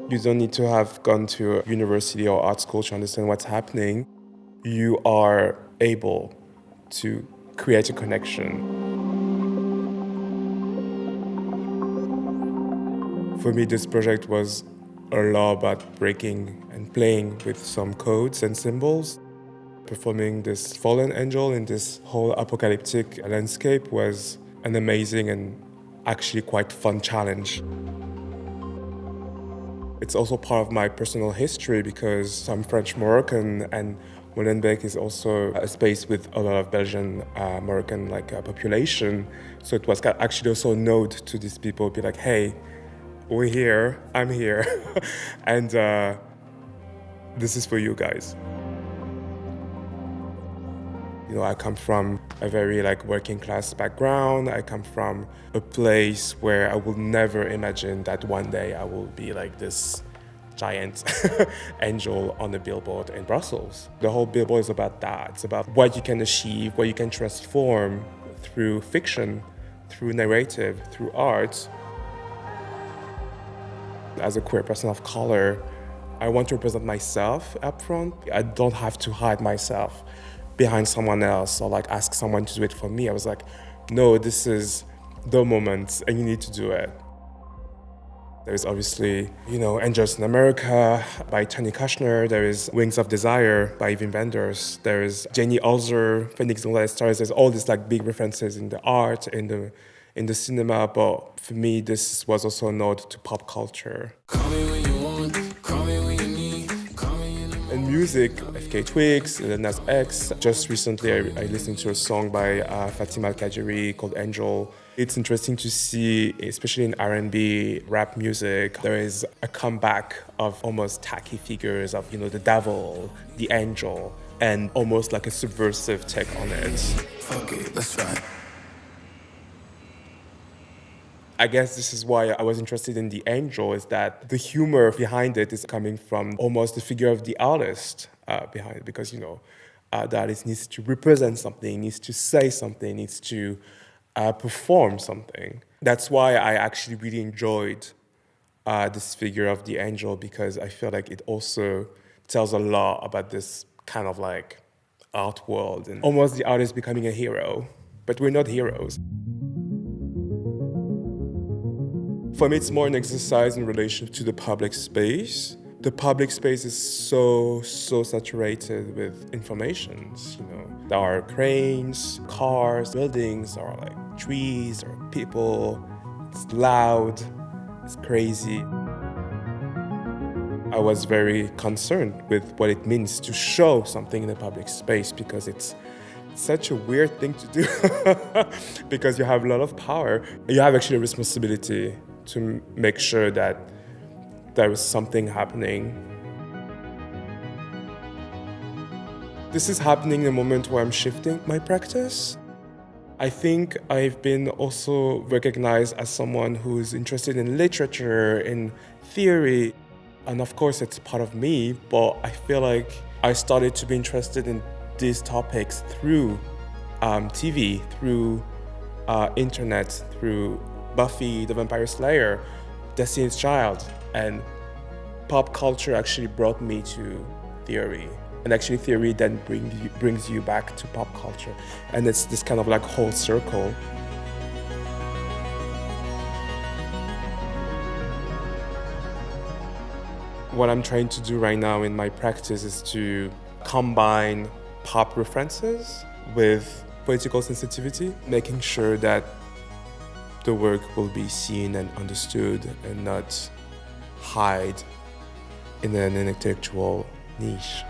You don't need to have gone to a university or art school to understand what's happening. You are able to create a connection. For me, this project was a lot about breaking and playing with some codes and symbols. Performing this fallen angel in this whole apocalyptic landscape was an amazing and actually quite fun challenge. It's also part of my personal history because I'm French Moroccan, and Molenbeek is also a space with a lot of Belgian Moroccan population. So it was actually also a nod to these people, be like, hey, we're here, I'm here, and this is for you guys. You know, I come from a very working class background. I come from a place where I would never imagine that one day I will be like this giant angel on a billboard in Brussels. The whole billboard is about that. It's about what you can achieve, what you can transform through fiction, through narrative, through art. As a queer person of color, I want to represent myself up front. I don't have to hide myself behind someone else or ask someone to do it for me. I was like, no, this is the moment and you need to do it. There's obviously, Angels in America by Tony Kushner. There is Wings of Desire by Wim Wenders. There is Jenny Alzer, Phoenix Don't Let It Stars. There's all these big references in the art, in the cinema. But for me, this was also a nod to pop culture. Call me when you want, call me when you need, call me in the And music, FK Twigs, Lil Nas X. Just recently, I listened to a song by Fatima Al-Kajeri called Angel. It's interesting to see, especially in R&B, rap music, there is a comeback of almost tacky figures of, the devil, the angel, and almost like a subversive take on it. fuck it, let's try. I guess this is why I was interested in the angel, is that the humor behind it is coming from almost the figure of the artist behind it, because, the artist needs to represent something, needs to say something, needs to perform something. That's why I actually really enjoyed this figure of the angel, because I feel like it also tells a lot about this kind of art world and almost the artist becoming a hero, but we're not heroes. For me, it's more an exercise in relation to the public space. The public space is so saturated with informations. There are cranes, cars, buildings, there are trees, there are people. It's loud, it's crazy. I was very concerned with what it means to show something in a public space, because it's such a weird thing to do because you have a lot of power. You have actually a responsibility to make sure that there is something happening. This is happening in a moment where I'm shifting my practice. I think I've been also recognized as someone who's interested in literature, in theory, and of course it's part of me, but I feel like I started to be interested in these topics through TV, through internet, through Buffy the Vampire Slayer, Destiny's Child, and pop culture actually brought me to theory. And actually theory then brings you back to pop culture. And it's this kind of whole circle. What I'm trying to do right now in my practice is to combine pop references with political sensitivity, making sure that the work will be seen and understood and not hide in an intellectual niche.